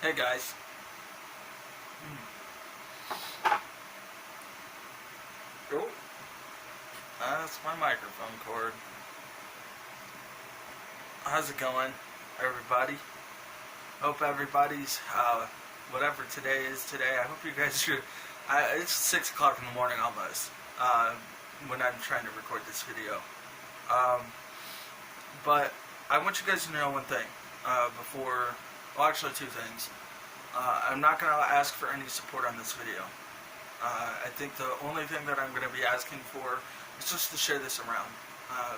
Hey guys. Oh, that's my microphone cord. How's it going, everybody? Hope everybody's, whatever today is today. I hope you guys are, it's 6 o'clock in the morning almost, when I'm trying to record this video. But I want you guys to know one thing, before, well actually two things. I'm not going to ask for any support on this video. I think the only thing that I'm going to be asking for is just to share this around.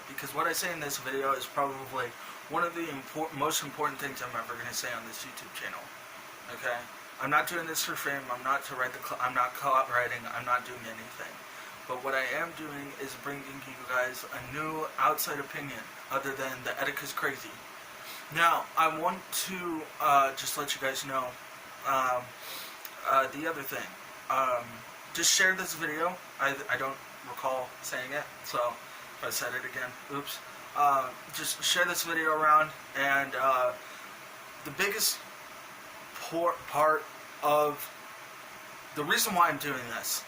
Because what I say in this video is probably one of the most important things I'm ever going to say on this YouTube channel. Okay? I'm not doing this for fame. I'm not to write I'm not copywriting. I'm not doing anything. But what I am doing is bringing you guys a new outside opinion other than the Etika's crazy. Now, I want to just let you guys know the other thing. Just share this video. I don't recall saying it, so if I said it again, oops. Just share this video around, and the biggest part of the reason why I'm doing this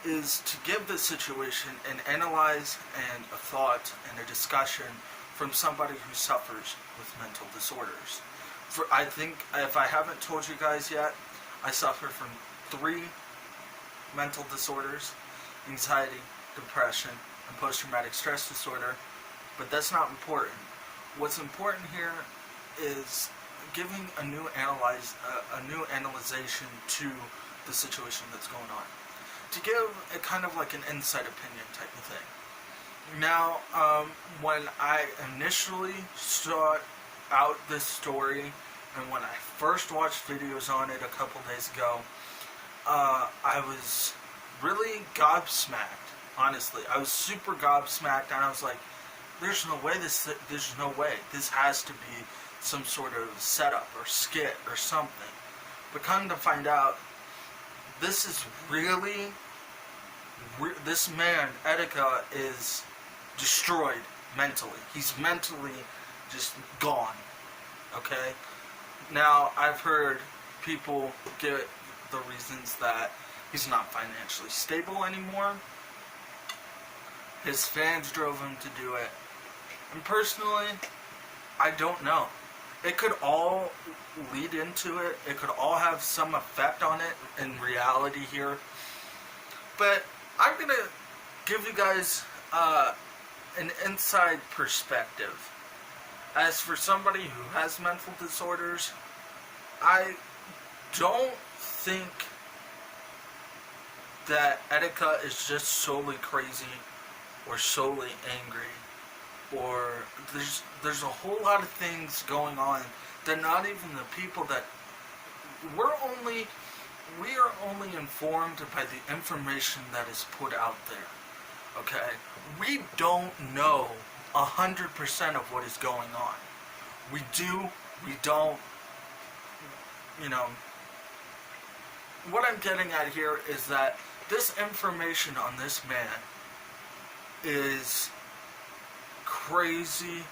is to give this situation an analyze and a thought and a discussion from somebody who suffers with mental disorders. I think, if I haven't told you guys yet, I suffer from 3 mental disorders: anxiety, depression, and post-traumatic stress disorder. But that's not important. What's important here is giving a new analyzation to the situation that's going on, to give a kind of like an inside opinion type of thing. Now, when I initially sought out this story, and when I first watched videos on it a couple days ago, I was really gobsmacked. Honestly, I was super gobsmacked, and I was like, "There's no way There's no way. This has to be some sort of setup or skit or something." But come to find out, this is really, this man Etika is destroyed mentally. He's mentally just gone. Okay. Now, I've heard people give the reasons that he's not financially stable anymore. His fans drove him to do it. And personally, I don't know. It could all lead into it. It could all have some effect on it in reality here. But I'm going to give you guys an inside perspective. As for somebody who has mental disorders, I don't think that Etika is just solely crazy or solely angry, or there's a whole lot of things going on that not even the people that we are only informed by the information that is put out there. Okay, we don't know 100% of what is going on. We do, we don't. You know, what I'm getting at here is that this information on this man is crazy.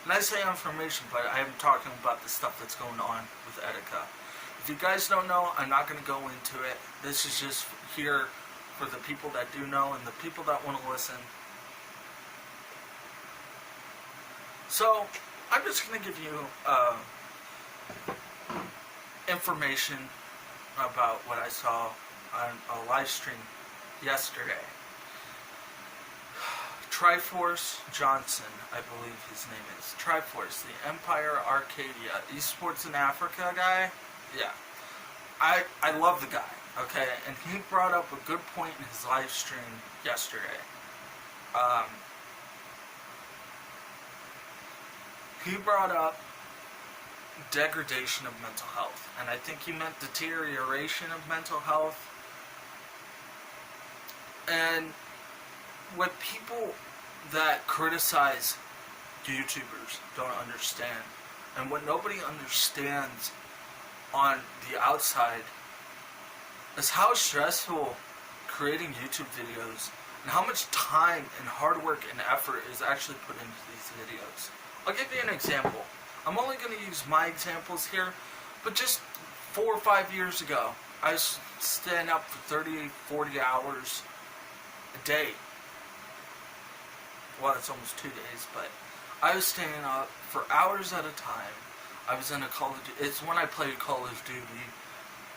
And I say information, but I am talking about the stuff that's going on with Etika. If you guys don't know, I'm not going to go into it. This is just here for the people that do know and the people that want to listen. So, I'm just going to give you information about what I saw on a live stream yesterday. Triforce Johnson, I believe his name is. Triforce, the Etika Arcadia esports in Africa guy. Yeah. I love the guy, okay? And he brought up a good point in his live stream yesterday. He brought up degradation of mental health, and I think he meant deterioration of mental health. And what people that criticize YouTubers don't understand, and what nobody understands on the outside, is how stressful creating YouTube videos and how much time and hard work and effort is actually put into these videos. I'll give you an example. I'm only going to use my examples here, but just 4 or 5 years ago, I was staying up for 30, 40 hours a day. Well, it's almost 2 days, but I was staying up for hours at a time. I was in a Call of Duty. It's when I played Call of Duty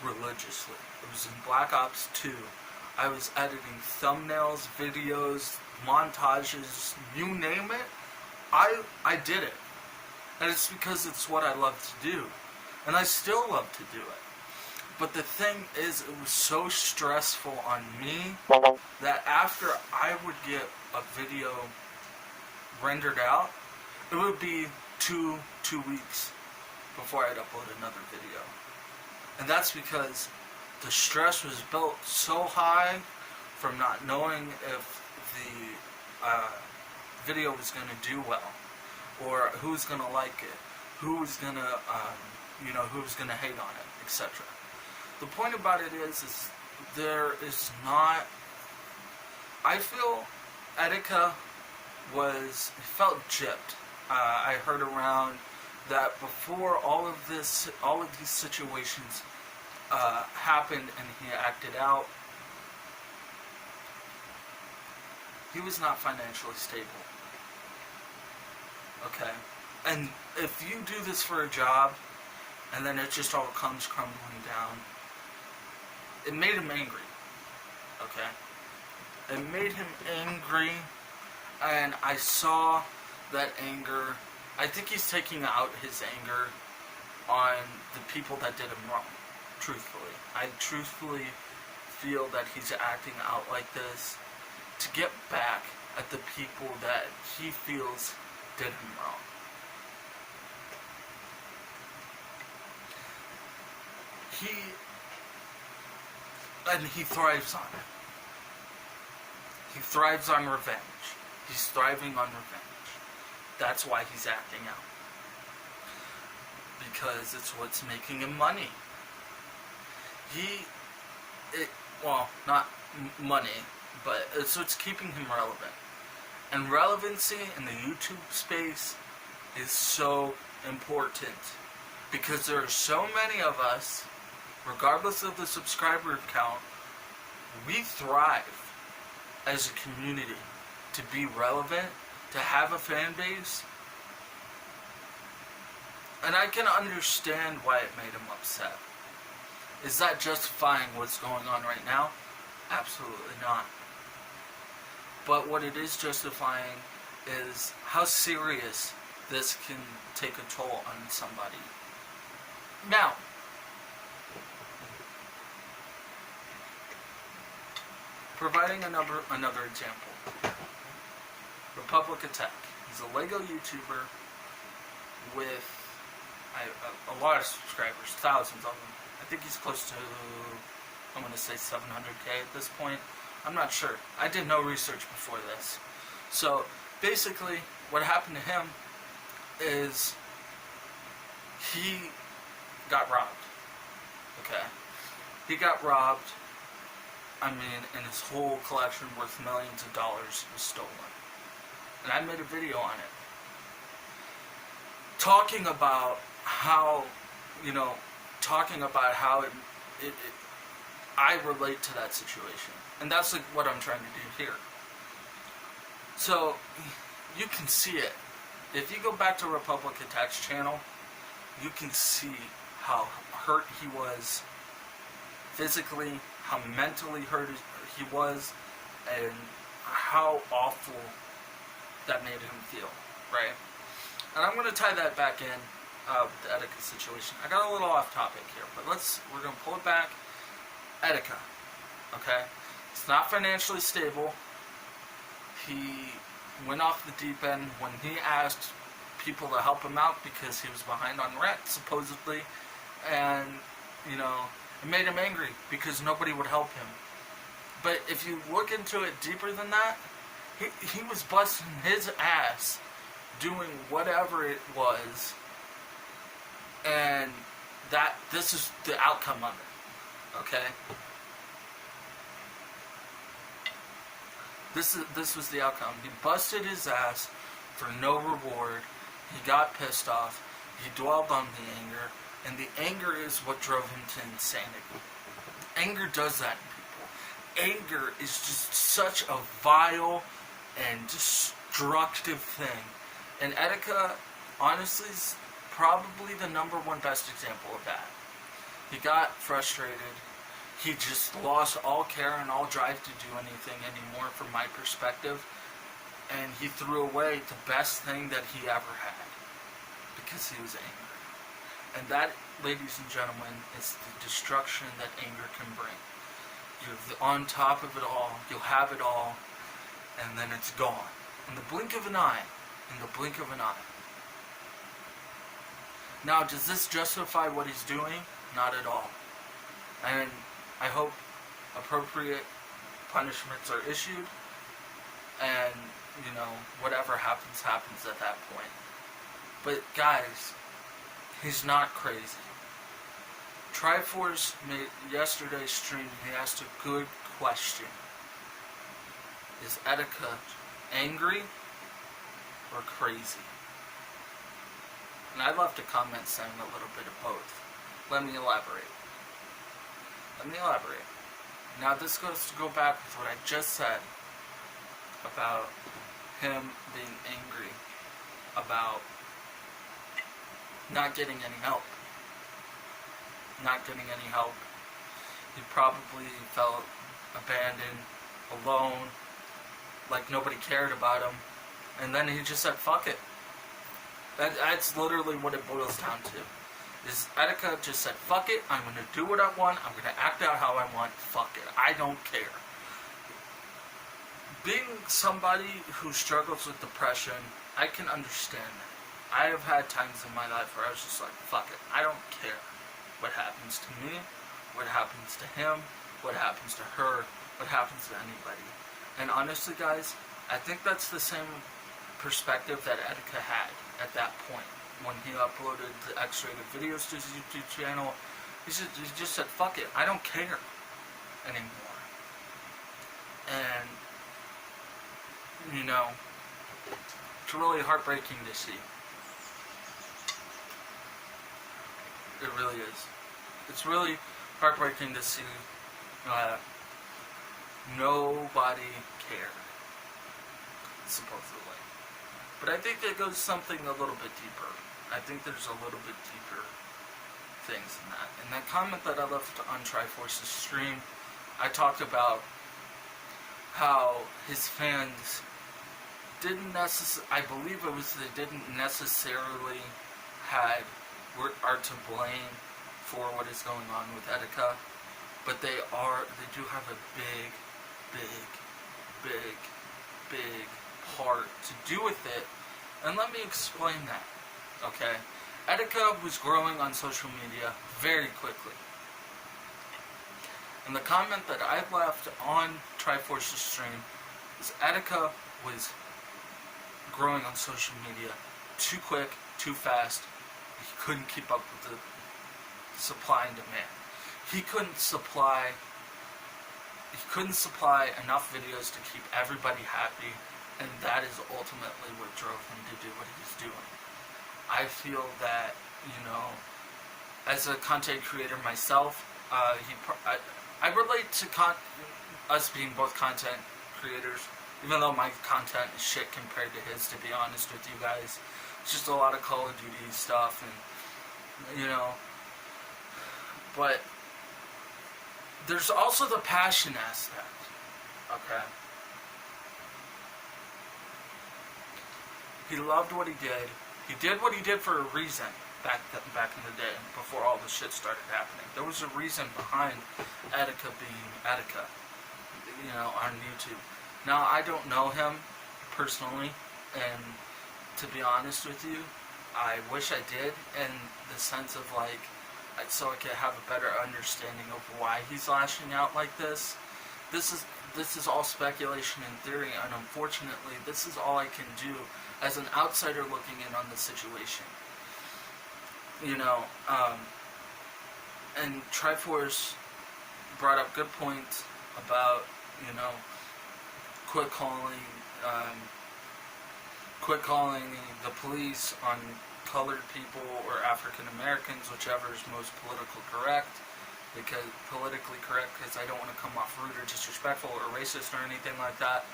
religiously. It was in Black Ops 2. I was editing thumbnails, videos, montages, you name it. I did it. And it's because it's what I love to do. And I still love to do it. But the thing is, it was so stressful on me that after I would get a video rendered out, it would be two weeks before I'd upload another video. And that's because the stress was built so high from not knowing if the video was going to do well, or who's going to like it, who's going to, who's going to hate on it, etc. The point about it is there is not, I feel Etika felt gypped. I heard around that before all of these situations happened and he acted out, he was not financially stable. Okay? And if you do this for a job, and then it just all comes crumbling down, it made him angry. Okay? It made him angry, and I saw that anger. I think he's taking out his anger on the people that did him wrong, truthfully. I truthfully feel that he's acting out like this to get back at the people that he feels did him wrong. He thrives on it. He thrives on revenge. He's thriving on revenge. That's why he's acting out. Because it's what's making him money. Not money, but it's what's keeping him relevant. And relevancy in the YouTube space is so important. Because there are so many of us, regardless of the subscriber count, we thrive as a community to be relevant, to have a fan base. And I can understand why it made him upset. Is that justifying what's going on right now? Absolutely not. But what it is justifying is how serious this can take a toll on somebody. Now, providing another example. Republic Attack. He's a Lego YouTuber with a lot of subscribers, thousands of them. I think he's close to, I'm going to say 700K at this point. I'm not sure. I did no research before this. So, basically, what happened to him is he got robbed. Okay? He got robbed. I mean, and his whole collection worth millions of dollars was stolen. And I made a video on it. Talking about how, I relate to that situation. And that's like what I'm trying to do here. So, you can see it. If you go back to Republic Attack's channel, you can see how hurt he was physically, how mentally hurt he was, and how awful that made him feel, right? And I'm going to tie that back in with the Etika situation. I got a little off topic here, but we're going to pull it back. Etika, okay? It's not financially stable. He went off the deep end when he asked people to help him out because he was behind on rent, supposedly, and, it made him angry because nobody would help him. But if you look into it deeper than that, he was busting his ass doing whatever it was, and this is the outcome of it, okay? This was the outcome. He busted his ass for no reward. He got pissed off. He dwelled on the anger, and the anger is what drove him to insanity. Anger does that in people. Anger is just such a vile and destructive thing. And Etika, honestly, is probably the number one best example of that. He got frustrated. He just lost all care and all drive to do anything anymore from my perspective. And he threw away the best thing that he ever had. Because he was angry. And that, ladies and gentlemen, is the destruction that anger can bring. You're on top of it all. You'll have it all. And then it's gone. In the blink of an eye. In the blink of an eye. Now, does this justify what he's doing? Not at all. And I hope appropriate punishments are issued. And, whatever happens, happens at that point. But, guys, he's not crazy. Triforce made yesterday's stream, he asked a good question. Is Etika angry or crazy? And I left a comment saying a little bit of both. Let me elaborate. Now this goes to go back with what I just said about him being angry about not getting any help. He probably felt abandoned, alone, like nobody cared about him. And then he just said, fuck it. That's literally what it boils down to. Is Etika just said, fuck it, I'm going to do what I want, I'm going to act out how I want, fuck it, I don't care. Being somebody who struggles with depression, I can understand that. I have had times in my life where I was just like, fuck it, I don't care what happens to me, what happens to him, what happens to her, what happens to anybody. And honestly, guys, I think that's the same perspective that Etika had at that point. When he uploaded the X-rated videos to his YouTube channel, he just said, fuck it, I don't care anymore. And, it's really heartbreaking to see. It really is. It's really heartbreaking to see nobody cared, supposedly. But I think it goes something a little bit deeper. I think there's a little bit deeper things in that. In that comment that I left on Triforce's stream, I talked about how his fans didn't necessarily, I believe it was they didn't necessarily are to blame for what is going on with Etika, but they do have a big part to do with it. And let me explain that. Okay, Etika was growing on social media very quickly. And the comment that I left on Triforce's stream is Etika was growing on social media too quick, too fast. He couldn't keep up with the supply and demand. He couldn't supply enough videos to keep everybody happy, and that is ultimately what drove him to do what he's doing. I feel that, as a content creator myself, I relate to us being both content creators, even though my content is shit compared to his, to be honest with you guys. It's just a lot of Call of Duty stuff, and, but there's also the passion aspect, okay? He loved what he did. He did what he did for a reason back in the day, before all the shit started happening. There was a reason behind Etika being Etika, on YouTube. Now, I don't know him personally, and to be honest with you, I wish I did, in the sense of, so I could have a better understanding of why he's lashing out like this. This is all speculation and theory, and unfortunately, this is all I can do as an outsider looking in on the situation. And Triforce brought up good points about, quit calling the police on colored people or African Americans, whichever is most politically correct, because I don't want to come off rude or disrespectful or racist or anything like that.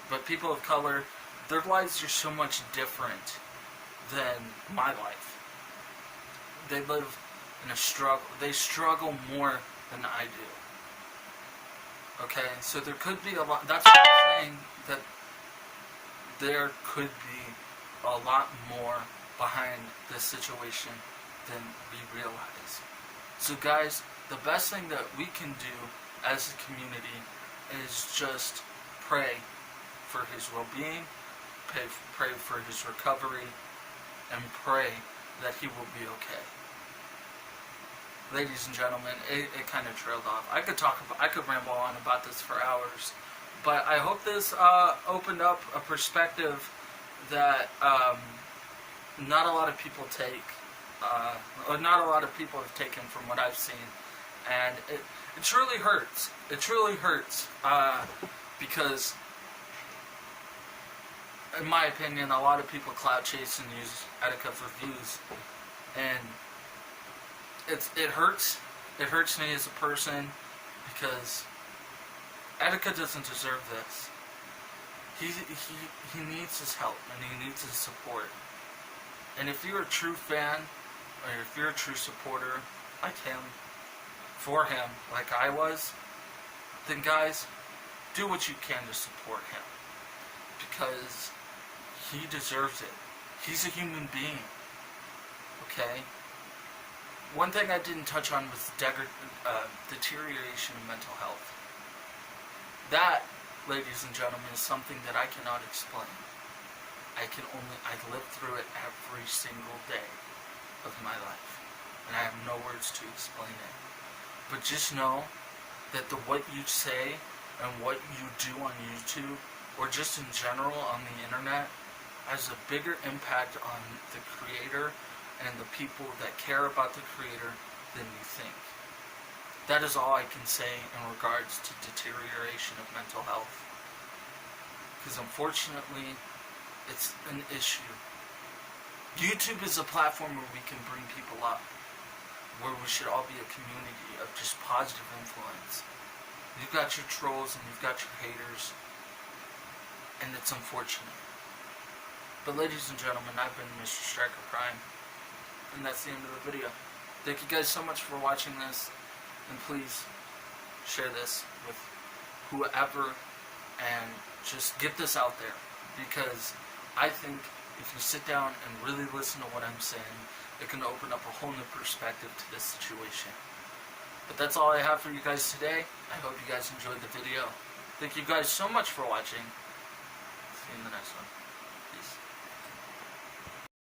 But people of color, their lives are so much different than my life. They live in a struggle. They struggle more than I do. Okay, so there could be a lot. That's what I'm saying, that there could be a lot more behind this situation than we realize. So guys, the best thing that we can do as a community is just pray for his well-being, pray for his recovery, and pray that he will be okay. Ladies and gentlemen, it kind of trailed off. I could ramble on about this for hours, but I hope this opened up a perspective that not a lot of people take, or not a lot of people have taken from what I've seen, and it truly hurts. It truly hurts because, in my opinion, a lot of people clout chase and use Etika for views, and it hurts. It hurts me as a person because Etika doesn't deserve this. He needs his help and he needs his support. And if you're a true fan, or if you're a true supporter like him, for him, like I was, then guys, do what you can to support him. Because he deserves it. He's a human being. Okay? One thing I didn't touch on was deterioration of mental health. That, ladies and gentlemen, is something that I cannot explain. I live through it every single day of my life. And I have no words to explain it. But just know that what you say and what you do on YouTube, or just in general on the internet, has a bigger impact on the creator and the people that care about the creator than you think. That is all I can say in regards to deterioration of mental health. Because unfortunately, it's an issue. YouTube is a platform where we can bring people up, where we should all be a community of just positive influence. You've got your trolls and you've got your haters, and it's unfortunate. But ladies and gentlemen, I've been Mr. Striker Prime, and that's the end of the video. Thank you guys so much for watching this, and please share this with whoever, and just get this out there, because I think if you sit down and really listen to what I'm saying, it can open up a whole new perspective to this situation. But that's all I have for you guys today. I hope you guys enjoyed the video. Thank you guys so much for watching. See you in the next one.